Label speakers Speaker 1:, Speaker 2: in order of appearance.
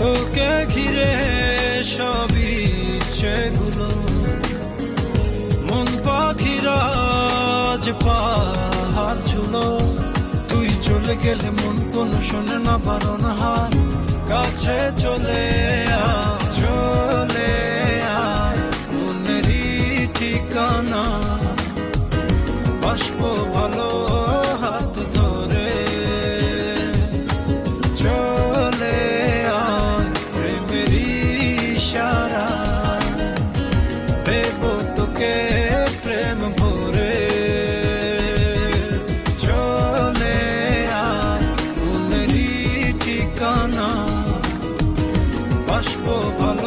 Speaker 1: তোকে ঘিরে সবই ইচ্ছেগুলো মন পাখিরা যে পাহাড় ছুলো। তুই চলে গেলে মন কোনো শোনে না বারণ হার। কাছে চলে আয়, চলে আয় মনেরই ঠিকানা। বাসবো ভালো হাত ধরে, চলে আয় প্রেমেরই ইশারা। দেব তোকে প্রেম ভরে, চলে আয় মনেরই ঠিকানা। বাসবো ভালো